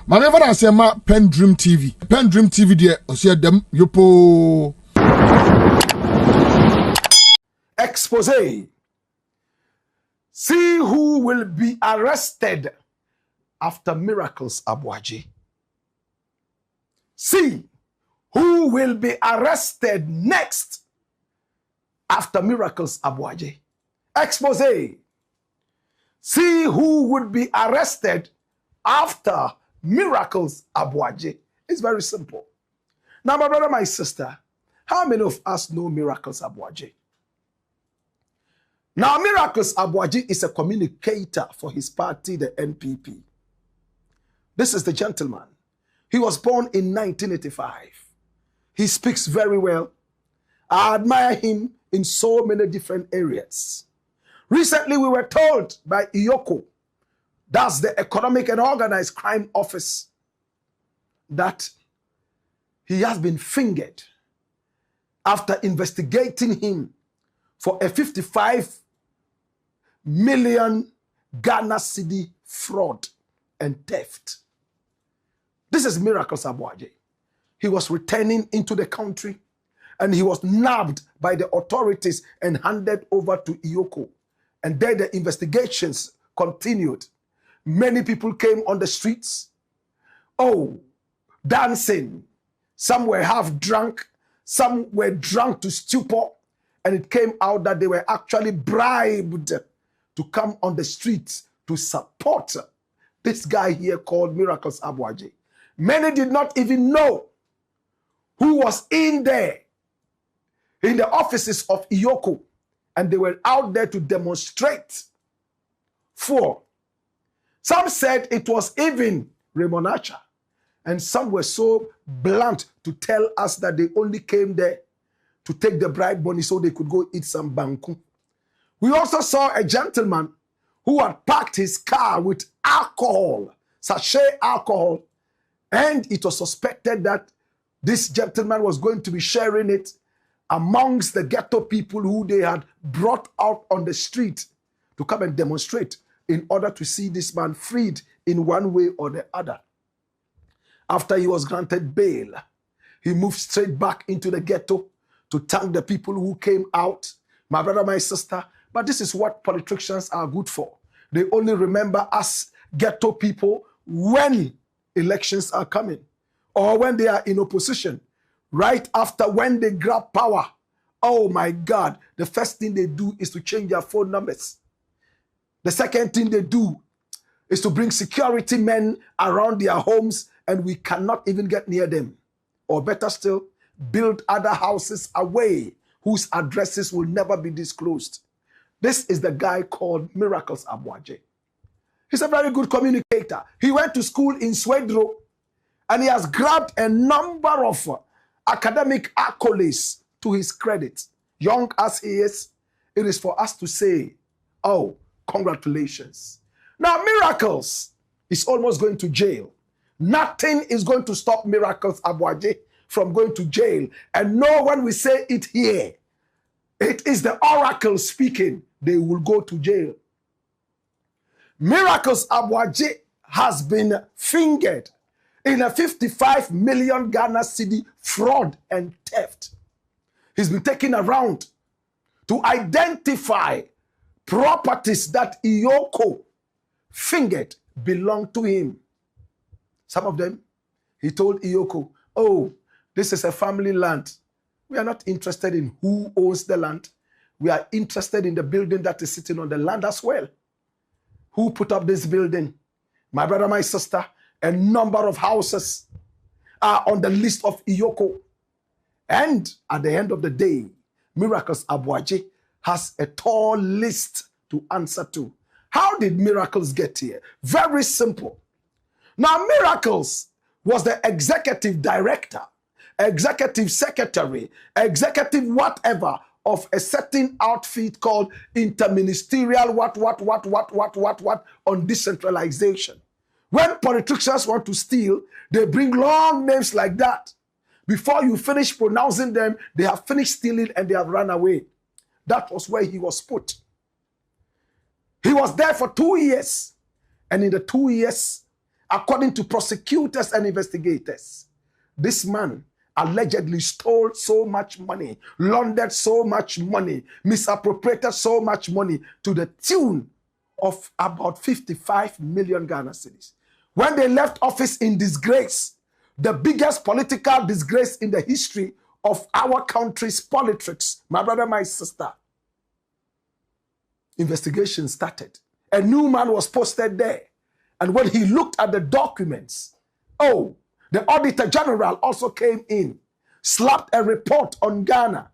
Maneva na sema PENDREAM TV. PENDREAM TV de osia dem yopo. Expose. See who will be arrested after Miracles Aboagye. See who will be arrested next after Miracles Aboagye. Expose. See who would be arrested after Miracles Aboagye. It's very simple. Now, my brother, my sister, how many of us know Miracles Aboagye? Now, Miracles Aboagye is a communicator for his party, the NPP. This is the gentleman. He was born in 1985. He speaks very well. I admire him in so many different areas. Recently, we were told by IOCO, that's the Economic and Organized Crime Office, that he has been fingered after investigating him for a 55 million Ghana cedi fraud and theft. This is Miracles Aboagye. He was returning into the country and he was nabbed by the authorities and handed over to IOCO. And then the investigations continued. Many people came on the streets, dancing. Some were half drunk, some were drunk to stupor, and it came out that they were actually bribed to come on the streets to support this guy here called Miracles Aboagye. Many did not even know who was in there, in the offices of IOCO, and they were out there to demonstrate for. Some said it was even Raymond Archer, and some were so blunt to tell us that they only came there to take the bribe money so they could go eat some banku. We also saw a gentleman who had parked his car with alcohol, sachet alcohol, and it was suspected that this gentleman was going to be sharing it amongst the ghetto people who they had brought out on the street to come and demonstrate in order to see this man freed in one way or the other. After he was granted bail, he moved straight back into the ghetto to thank the people who came out. My brother, my sister, but this is what politicians are good for. They only remember us ghetto people when elections are coming or when they are in opposition. Right after when they grab power, oh my God, the first thing they do is to change their phone numbers. The second thing they do is to bring security men around their homes and we cannot even get near them. Or better still, build other houses away whose addresses will never be disclosed. This is the guy called Miracles Aboagye. He's a very good communicator. He went to school in Swedro and he has grabbed a number of academic accolades to his credit. Young as he is, it is for us to say, oh, congratulations. Now, Miracles is almost going to jail. Nothing is going to stop Miracles Aboagye from going to jail. And no one will say it here. It is the oracle speaking. They will go to jail. Miracles Aboagye has been fingered in a 55 million Ghana cedi fraud and theft. He's been taken around to identify properties that IOCO fingered belong to him. Some of them, he told IOCO, oh, this is a family land. We are not interested in who owns the land. We are interested in the building that is sitting on the land as well. Who put up this building? My brother, my sister, a number of houses are on the list of IOCO. And at the end of the day, Miracles Aboagye has a tall list to answer to. How did Miracles get here? Very simple. Now, Miracles was the executive director, executive secretary, executive whatever of a certain outfit called Interministerial what on decentralization. When politicians want to steal, they bring long names like that. Before you finish pronouncing them, they have finished stealing and they have run away. That was where he was put. He was there for 2 years. And in the 2 years, according to prosecutors and investigators, this man allegedly stole so much money, laundered so much money, misappropriated so much money to the tune of about 55 million Ghana cedis. When they left office in disgrace, the biggest political disgrace in the history of our country's politics, my brother, my sister, investigation started. A new man was posted there. And when he looked at the documents, oh, the Auditor General also came in, slapped a report on Ghana,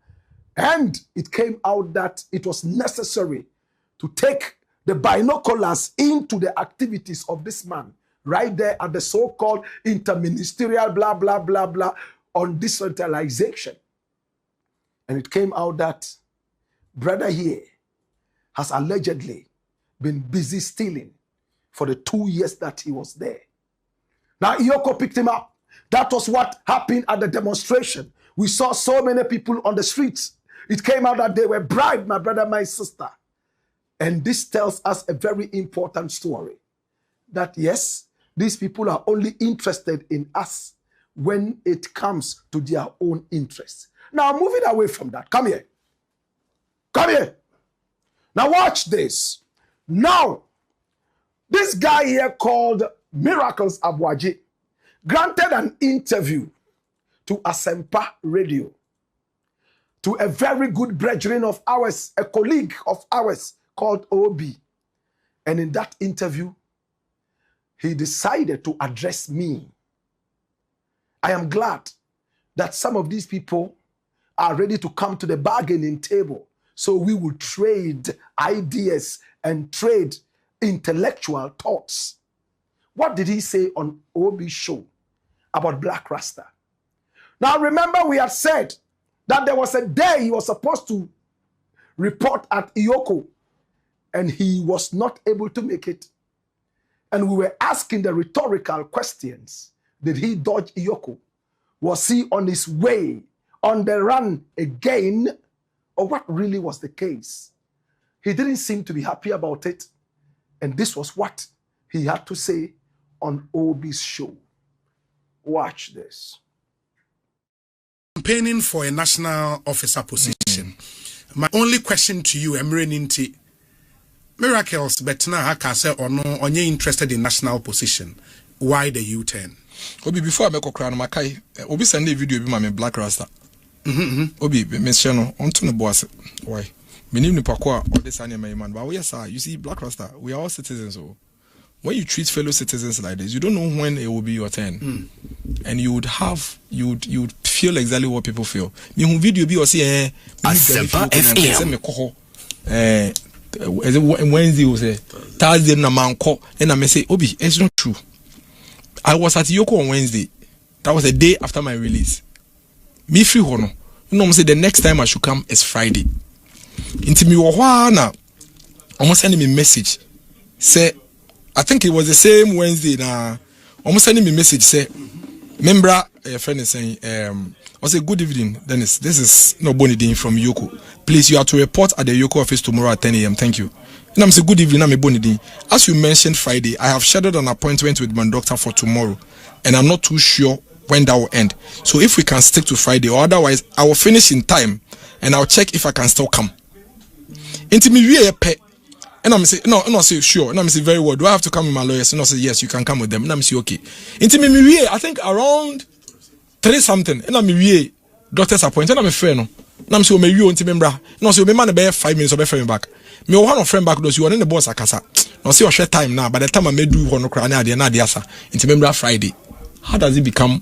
and it came out that it was necessary to take the binoculars into the activities of this man, right there at the so-called interministerial blah, blah, blah, blah, on decentralization. And it came out that brother here has allegedly been busy stealing for the 2 years that he was there. Now, Iyoko picked him up. That was what happened at the demonstration. We saw so many people on the streets. It came out that they were bribed, my brother, my sister. And this tells us a very important story. That yes, these people are only interested in us when it comes to their own interests. Now, moving away from that, come here. Come here. Now, watch this. Now, this guy here called Miracles Aboagye granted an interview to Asempa Radio, to a very good brethren of ours, a colleague of ours called Obi. And in that interview, he decided to address me. I am glad that some of these people are ready to come to the bargaining table, so we will trade ideas and trade intellectual thoughts. What did he say on Obi's show about Black Rasta? Now remember, we had said that there was a day he was supposed to report at Iyoko and he was not able to make it. And we were asking the rhetorical questions. Did he dodge Iyoko? Was he on his way, on the run again? Or what really was the case? He didn't seem to be happy about it. And this was what he had to say on Obi's show. Watch this. Campaigning for a national officer position. My only question to you, Emre Ninti, Miracles, but now Hakase or no, are you interested in national position? Why the U-turn? Obi, before I make a crown, Makai, Obi send a video of my Black Rasta. Obi, mention on to the boss. Why? Meaning the Pakwa or this anime man, but yes, sir, you see, Black Rasta, we are all citizens. So when you treat fellow citizens like this, you don't know when it will be your turn. And you would feel exactly what people feel. Me video be or say Wednesday was a Thursday na manko and I say Obi, it's not true. I was at Yoko on Wednesday. That was a day after my release. Me free hono. You know, say the next time I should come is Friday. Into me na almost sending me message. Say, I think it was the same Wednesday na almost sending me message say, member a friend is saying, I say good evening, Dennis. This is no Bonidin from Yoko. Please, you are to report at the Yoko office tomorrow at 10 a.m. Thank you. And I'm saying good evening, I'm Bonidin. As you mentioned Friday, I have scheduled an appointment with my doctor for tomorrow, and I'm not too sure when that will end. So if we can stick to Friday, or otherwise, I will finish in time, and I'll check if I can still come. Into me, we are pet. And I'm saying, no, say sure. And I'm saying, very well. Do I have to come with my lawyers? And I say, yes, you can come with them. And I'm saying, okay. Into me, I think around 3 something. And I'm saying, doctor's appointment. And I'm saying, no. And I'm saying, me you into me, bra. And I'm saying, me man, be 5 minutes or be friend back. Me one of friend back those you are in the boss akasa. Now see your share time now. By the time I may do one okra na dia sa. Into me, bra Friday. How does it become?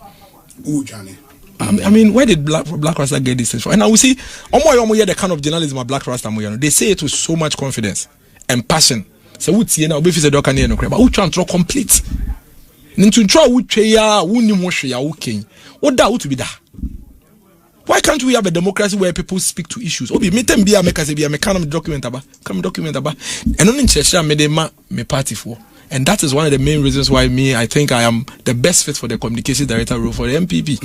Johnny. I mean, where did Black Rasta get this from? And I will see, the kind of journalism of Black Rasta, they say it with so much confidence and passion. So what's here now? Be the doc and but who try to complete? Into try who ya who ni mo ya who king. What that would be that? Why can't we have a democracy where people speak to issues? Obi me tem bia make say bia me kind document about, and only church me party for. And that is one of the main reasons why I think I am the best fit for the communication director role for the MPP.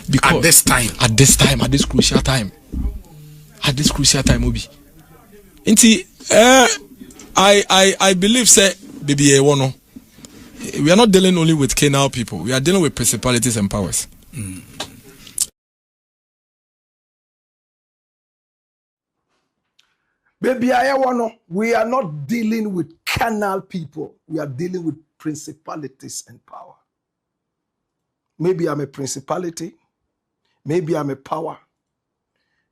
Because at this crucial time, Obi. I believe say baby we are not dealing only with canal people. We are dealing with principalities and powers. Baby, we are not dealing with carnal people. We are dealing with principalities and power. Maybe I'm a principality. Maybe I'm a power.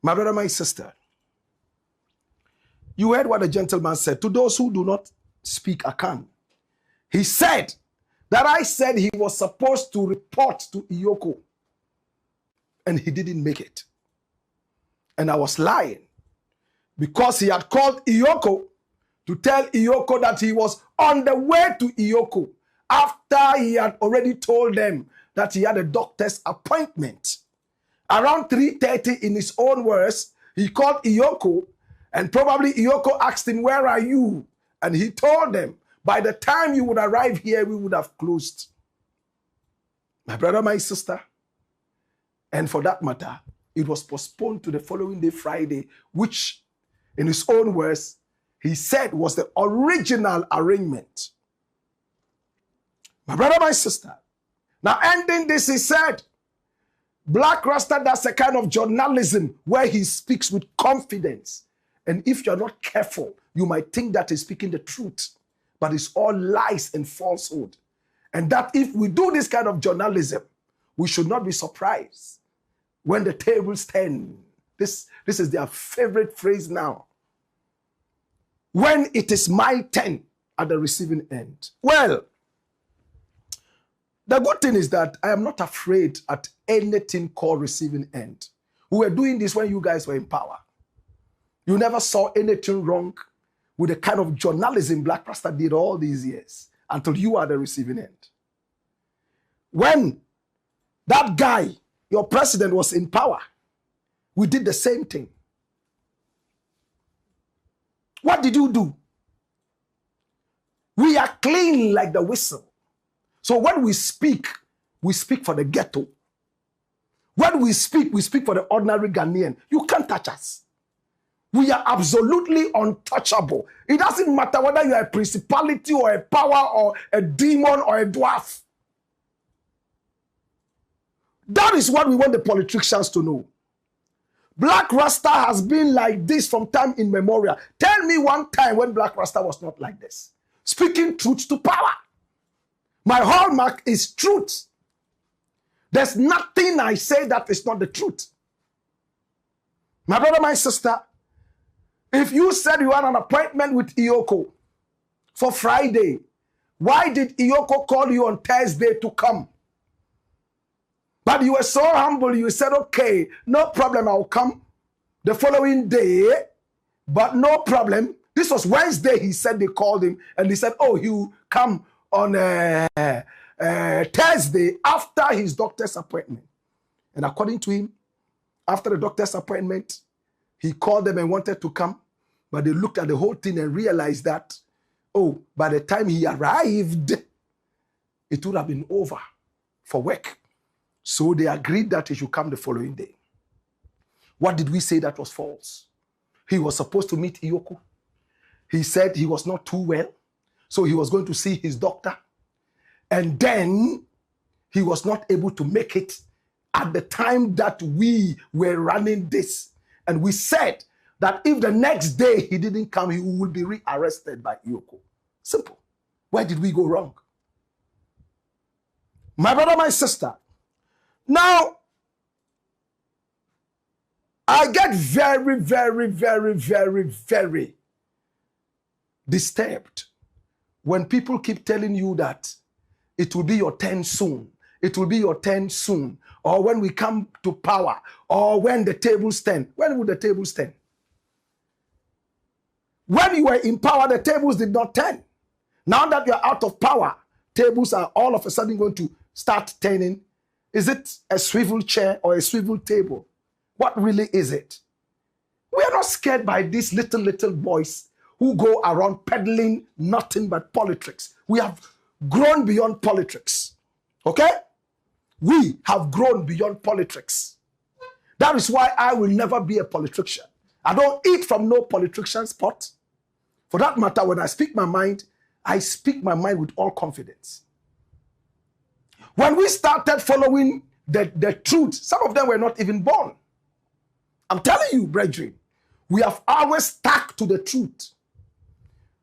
My brother, my sister, you heard what the gentleman said. To those who do not speak Akan, he said that I said he was supposed to report to Iyoko, and he didn't make it. And I was lying, because he had called Iyoko to tell Iyoko that he was on the way to Iyoko after he had already told them that he had a doctor's appointment. Around 3:30, in his own words, he called Iyoko, and probably Iyoko asked him, "Where are you?" And he told them, "By the time you would arrive here, we would have closed." My brother, my sister, and for that matter, it was postponed to the following day, Friday, which, in his own words, he said was the original arrangement. My brother, my sister, now ending this, he said, Black Rasta does a kind of journalism where he speaks with confidence. And if you're not careful, you might think that he's speaking the truth, but it's all lies and falsehood. And that if we do this kind of journalism, we should not be surprised when the tables turn. This is their favorite phrase now. When it is my turn at the receiving end. Well, the good thing is that I am not afraid at anything called receiving end. We were doing this when you guys were in power. You never saw anything wrong with the kind of journalism Black Rasta did all these years until you are the receiving end. When that guy, your president, was in power, we did the same thing. What did you do? We are clean like the whistle. So when we speak for the ghetto. When we speak for the ordinary Ghanaian. You can't touch us. We are absolutely untouchable. It doesn't matter whether you are a principality or a power or a demon or a dwarf. That is what we want the politicians to know. Black Rasta has been like this from time immemorial. Tell me one time when Black Rasta was not like this. Speaking truth to power. My hallmark is truth. There's nothing I say that is not the truth. My brother, my sister, if you said you had an appointment with Iyoko for Friday, why did Iyoko call you on Thursday to come? But you were so humble, you said, okay, no problem, I'll come the following day, but no problem. This was Wednesday, he said they called him, and he said, oh, he'll come on Thursday after his doctor's appointment. And according to him, after the doctor's appointment, he called them and wanted to come, but they looked at the whole thing and realized that, oh, by the time he arrived, it would have been over for work. So they agreed that he should come the following day. What did we say that was false? He was supposed to meet Iyoko. He said he was not too well, so he was going to see his doctor. And then he was not able to make it at the time that we were running this. And we said that if the next day he didn't come, he would be rearrested by Iyoko. Simple. Where did we go wrong? My brother, my sister, now, I get very, very, very, very, very disturbed when people keep telling you that it will be your turn soon. It will be your turn soon. Or when we come to power. Or when the tables turn. When will the tables turn? When you were in power, the tables did not turn. Now that you're out of power, tables are all of a sudden going to start turning. Is it a swivel chair or a swivel table? What really is it? We are not scared by these little boys who go around peddling nothing but politics. We have grown beyond politics. Okay? We have grown beyond politics. That is why I will never be a politician. I don't eat from no politician's pot. For that matter, when I speak my mind with all confidence. When we started following the truth, some of them were not even born. I'm telling you, brethren, we have always stuck to the truth.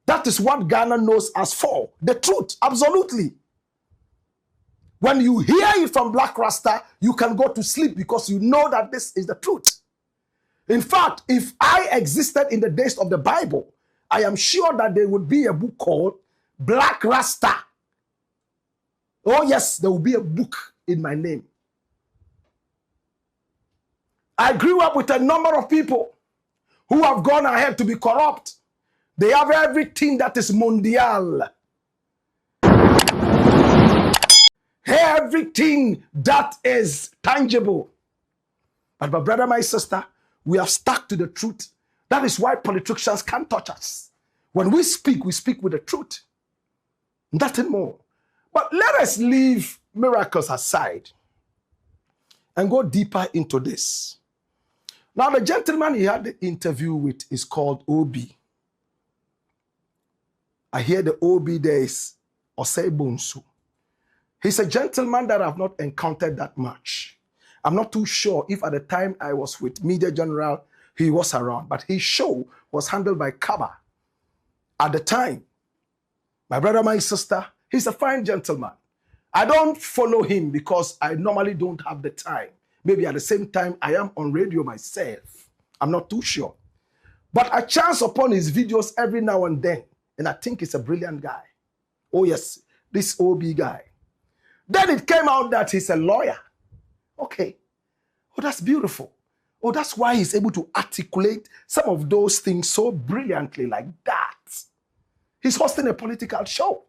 That is what Ghana knows us for. The truth, absolutely. When you hear it from Black Rasta, you can go to sleep because you know that this is the truth. In fact, if I existed in the days of the Bible, I am sure that there would be a book called Black Rasta. Oh yes, there will be a book in my name. I grew up with a number of people who have gone ahead to be corrupt. They have everything that is mondial. Everything that is tangible. But my brother, my sister, we have stuck to the truth. That is why politicians can't touch us. When we speak with the truth. Nothing more. But let us leave miracles aside and go deeper into this. Now, the gentleman he had the interview with is called Obi. I hear the Obi there is Osei Bonsu. He's a gentleman that I've not encountered that much. I'm not too sure if at the time I was with Media General, he was around, but his show was handled by Kaba. At the time, my brother, my sister, he's a fine gentleman. I don't follow him because I normally don't have the time. Maybe at the same time, I am on radio myself. I'm not too sure. But I chance upon his videos every now and then, and I think he's a brilliant guy. Oh yes, this OB guy. Then it came out that he's a lawyer. Okay. Oh, that's beautiful. Oh, that's why he's able to articulate some of those things so brilliantly like that. He's hosting a political show.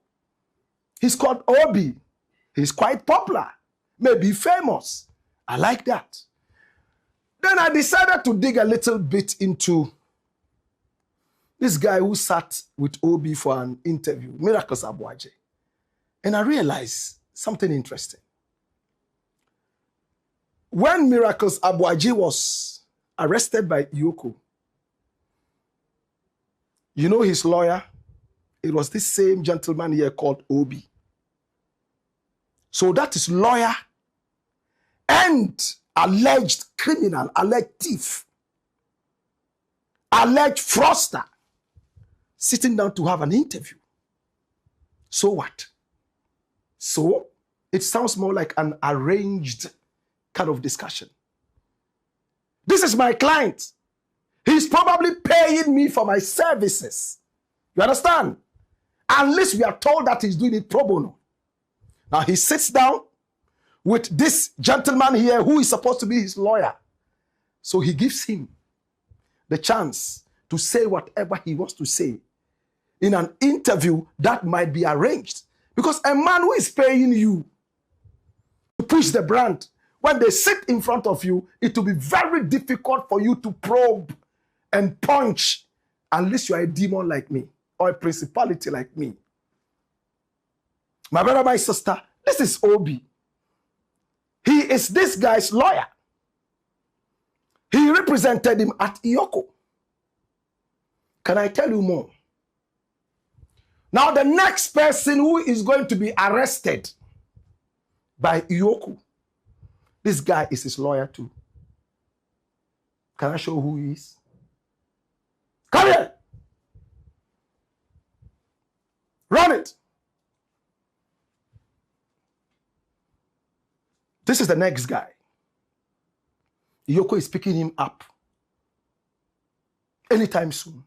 He's called Obi. He's quite popular, maybe famous. I like that. Then I decided to dig a little bit into this guy who sat with Obi for an interview, Miracles Aboagye. And I realized something interesting. When Miracles Aboagye was arrested by Yoko, you know his lawyer? It was this same gentleman here called Obi. So that is lawyer and alleged criminal, alleged thief, alleged fraudster, sitting down to have an interview. So what? So it sounds more like an arranged kind of discussion. This is my client. He's probably paying me for my services. You understand? Unless we are told that he's doing it pro bono. Now he sits down with this gentleman here who is supposed to be his lawyer. So he gives him the chance to say whatever he wants to say in an interview that might be arranged. Because a man who is paying you to push the brand, when they sit in front of you, it will be very difficult for you to probe and punch unless you are a demon like me or a principality like me. My brother, my sister, this is Obi. He is this guy's lawyer. He represented him at Iyoko. Can I tell you more? Now, the next person who is going to be arrested by Iyoko, this guy is his lawyer too. Can I show who he is? Come here. Run it. This is the next guy. Iyoko is picking him up anytime soon.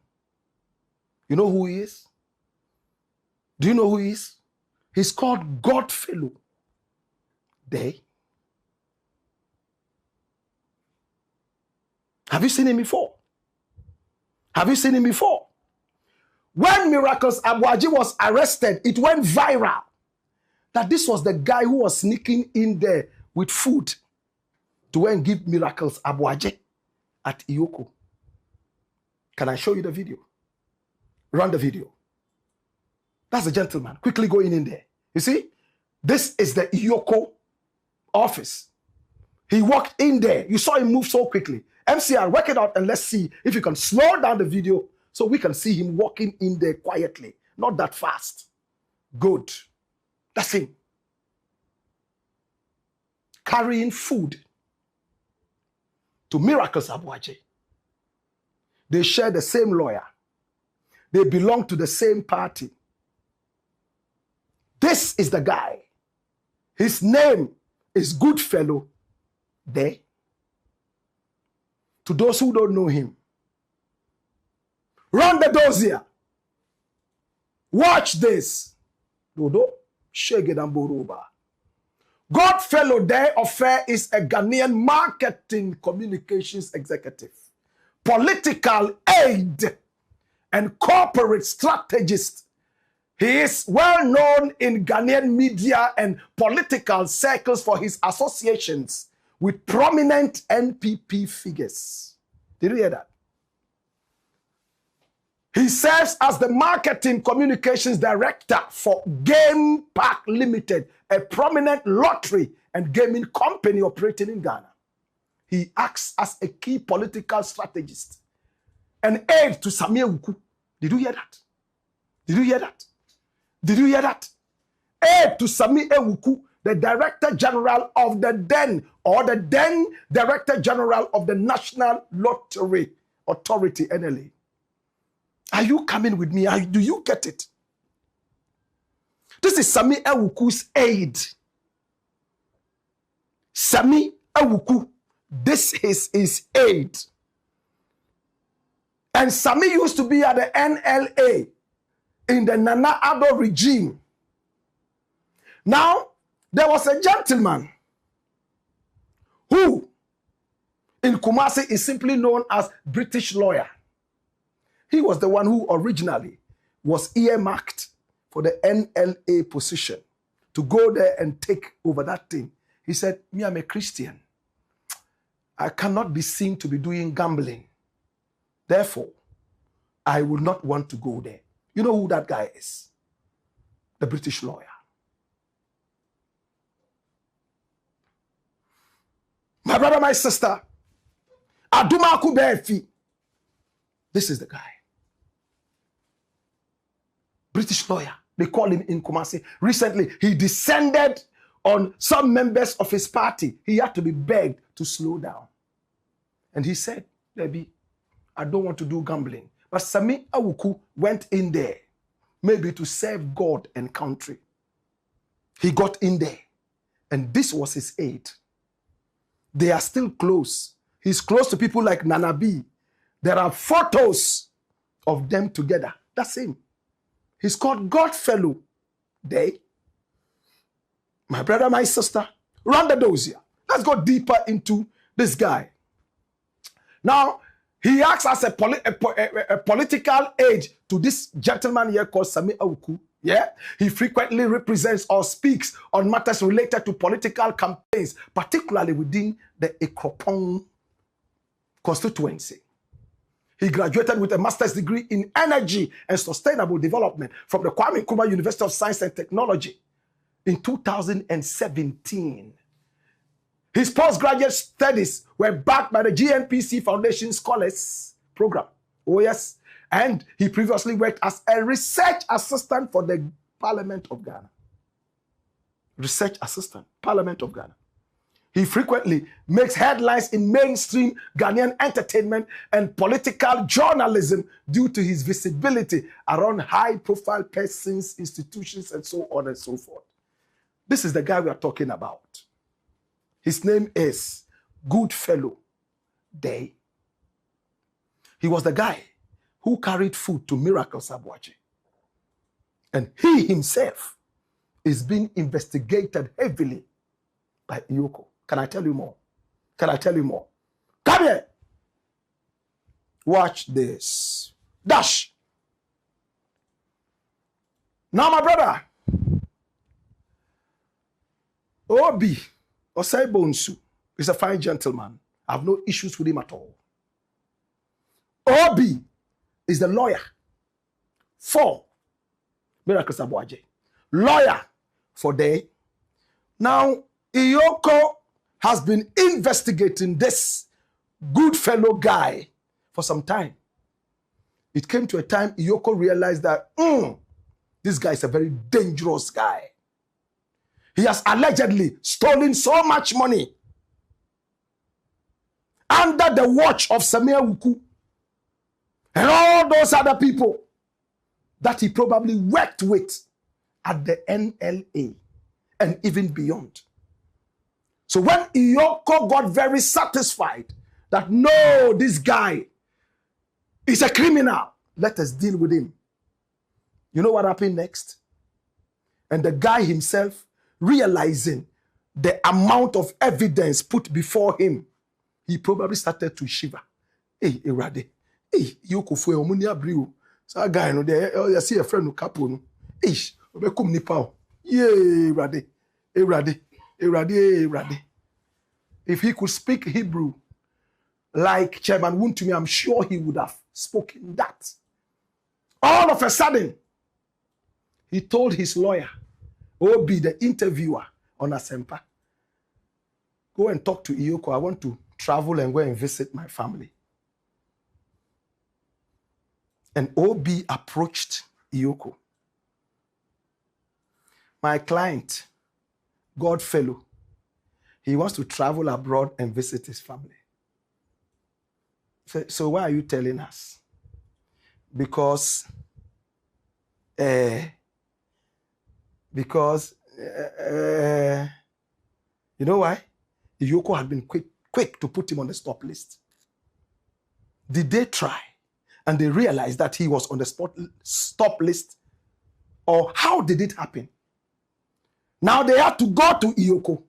You know who he is? Do you know who he is? He's called Godfellow Dei. Have you seen him before? Have you seen him before? When Miracles Aboagye was arrested, it went viral that this was the guy who was sneaking in there with food to go and give Miracles Aboagye at Iyoko. Can I show you the video? Run the video. That's the gentleman. Quickly go in there. You see? This is the Iyoko office. He walked in there. You saw him move so quickly. MCR, work it out and let's see if you can slow down the video so we can see him walking in there quietly. Not that fast. Good. That's him. carrying food to Miracles Aboagye. They share the same lawyer. They belong to the same party. This is the guy. His name is Godfellow Dei. To those who don't know him, run the dossier. Watch this. Dodo, Shege Damboroba. Godfellow Dei Offer is a Ghanaian marketing communications executive, political aide, and corporate strategist. He is well known in Ghanaian media and political circles for his associations with prominent NPP figures. Did you hear that? He serves as the marketing communications director for Game Park Limited, a prominent lottery and gaming company operating in Ghana. He acts as a key political strategist and aide to Samia Wuku. Did you hear that? Did you hear that? Did you hear that? Aide to Samia Wuku, the Director General of the DEN, or the DEN Director General of the National Lottery Authority, NLA. Are you coming with me? Do you get it? This is Sami Ewuku's aide. Sami Ewuku. This is his aide. And Sami used to be at the NLA in the Nana Addo regime. Now, there was a gentleman who in Kumasi is simply known as British lawyer. He was the one who originally was earmarked for the NLA position to go there and take over that thing. He said, me, I'm a Christian. I cannot be seen to be doing gambling. Therefore, I will not want to go there. You know who that guy is? The British lawyer. My brother, my sister, Adumaku Befi. This is the guy. British lawyer. They call him in Kumasi. Recently, he descended on some members of his party. He had to be begged to slow down. And he said, Debbie, I don't want to do gambling. But Sami Awuku went in there, maybe to serve God and country. He got in there. And this was his aid. They are still close. He's close to people like Nanabi. There are photos of them together. That's him. He's called Godfellow Dei. My brother, my sister, run the dossier. Let's go deeper into this guy. Now, he acts as a political aide to this gentleman here called Sami Awuku. Yeah, he frequently represents or speaks on matters related to political campaigns, particularly within the Ekropong constituency. He graduated with a master's degree in energy and sustainable development from the Kwame Nkrumah University of Science and Technology in 2017. His postgraduate studies were backed by the GNPC Foundation Scholars Program. Oh yes. And he previously worked as a research assistant for the Parliament of Ghana. Research assistant, Parliament of Ghana. He frequently makes headlines in mainstream Ghanaian entertainment and political journalism due to his visibility around high-profile persons, institutions, and so on and so forth. This is the guy we are talking about. His name is Godfellow Dei. He was the guy who carried food to Miracles Aboagye. And he himself is being investigated heavily by Iyoko. Can I tell you more? Can I tell you more? Come here. Watch this. Dash. Now, my brother, Obi Osei Bonsu is a fine gentleman. I have no issues with him at all. Obi is the lawyer for Miracles Aboagye. Lawyer for Dei. Now, Iyoko has been investigating this Godfellow guy for some time. It came to a time Iyoko realized that this guy is a very dangerous guy. He has allegedly stolen so much money under the watch of Samia Wuku and all those other people that he probably worked with at the NLA and even beyond. So when Iyoko got very satisfied that no, this guy is a criminal, let us deal with him. You know what happened next? And the guy himself, realizing the amount of evidence put before him, he probably started to shiver. Hey, Erade. Hey, Iyoko fue omunia brio. So guy no there, you see a friend no capo no. Ish, obekum nipa. Yeah, Erade. If he could speak Hebrew like Chairman Wuntumi, I'm sure he would have spoken that. All of a sudden, he told his lawyer, Obi, the interviewer on Asempa, go and talk to Iyoko. I want to travel and go and visit my family. And Obi approached Iyoko. My client, Godfellow, he wants to travel abroad and visit his family. So why are you telling us? Because you know why? Iyoko had been quick to put him on the stop list. Did they try and they realized that he was on the stop list? Or how did it happen? Now they had to go to Iyoko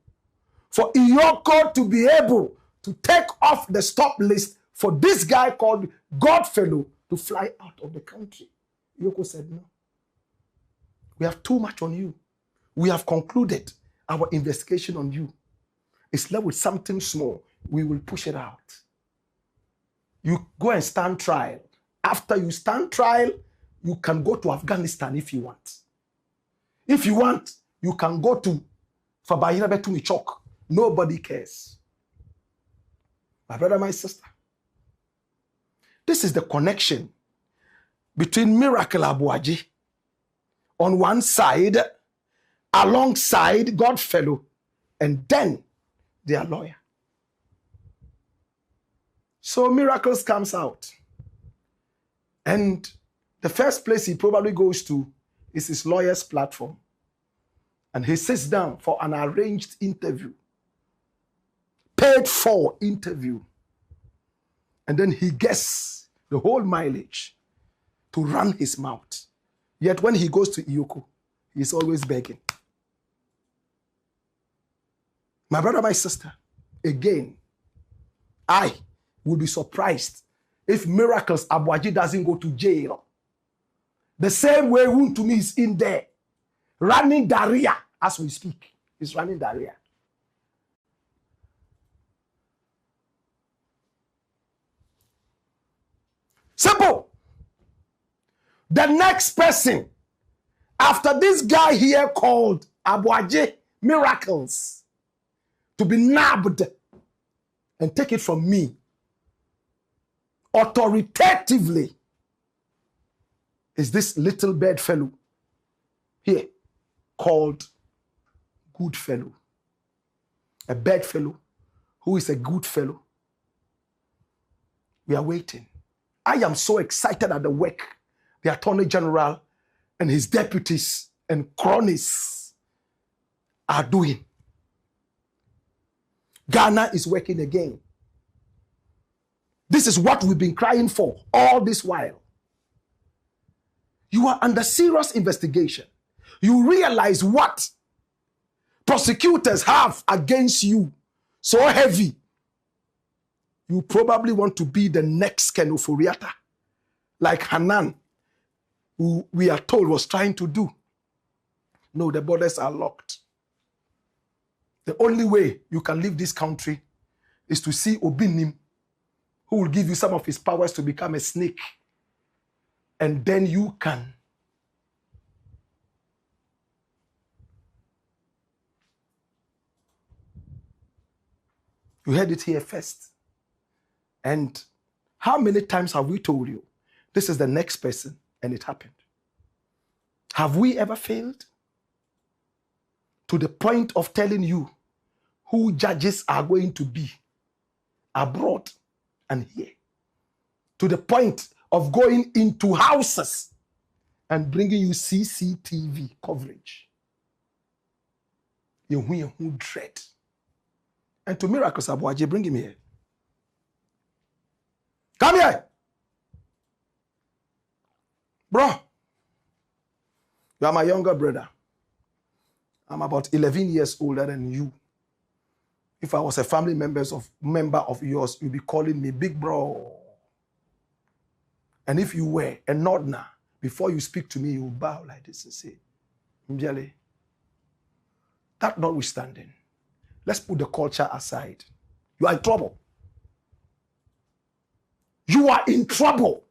for Iyoko to be able to take off the stop list for this guy called Godfellow to fly out of the country. Iyoko said, no. We have too much on you. We have concluded our investigation on you. It's left with something small. We will push it out. You go and stand trial. After you stand trial, you can go to Afghanistan if you want. If you want, you can go to Fabayina Betumi Chok. Nobody cares. My brother, my sister. This is the connection between Miracles Aboagye on one side, alongside Godfellow, and then their lawyer. So Miracles comes out. And the first place he probably goes to is his lawyer's platform. And he sits down for an arranged interview. Paid for interview. And then he gets the whole mileage to run his mouth. Yet when he goes to Iyoko, he's always begging. My brother, my sister, again, I will be surprised if Miracles Aboagye doesn't go to jail. The same way Wuntumi is in there, running diarrhea as we speak. He's running diarrhea. Simple. The next person after this guy here called Aboagye Miracles to be nabbed and take it from me authoritatively is this little bedfellow here called Godfellow. A bedfellow who is a good fellow. We are waiting. I am so excited at the work the Attorney General and his deputies and cronies are doing. Ghana is working again. This is what we've been crying for all this while. You are under serious investigation. You realize what prosecutors have against you so heavy. You probably want to be the next Ken Oforiatta, like Hanan, who we are told was trying to do. No, the borders are locked. The only way you can leave this country is to see Obinim, who will give you some of his powers to become a snake. And then you can. You heard it here first. And how many times have we told you, this is the next person, and it happened? Have we ever failed to the point of telling you who judges are going to be abroad and here. To the point of going into houses and bringing you CCTV coverage. You dread. And to Miracles Aboagye, bring him here. Come here. Bro, you are my younger brother. I'm about 11 years older than you. If I was a family member of yours, you'd be calling me big bro. And if you were a Northerner, before you speak to me, you bow like this and say, Mbiale. That notwithstanding, let's put the culture aside. You are in trouble. You are in trouble.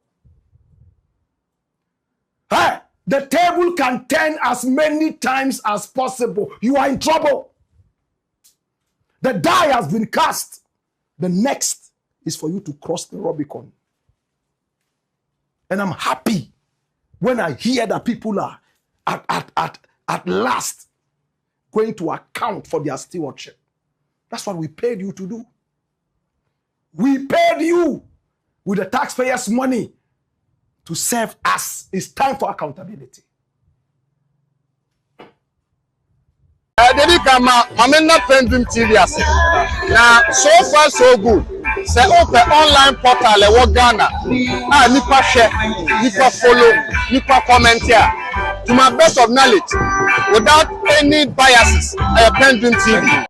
Hey, the table can turn as many times as possible. You are in trouble. The die has been cast. The next is for you to cross the Rubicon. And I'm happy when I hear that people are at last going to account for their stewardship. That's what we paid you to do. We paid you with the taxpayers' money to serve us. It's time for accountability. I'm not PENDREAM TV. Now, so far so good. Say open online portal e Ghana. Nipa share, nipa follow, nipa comment here. To my best of knowledge, without any biases, PENDREAM TV.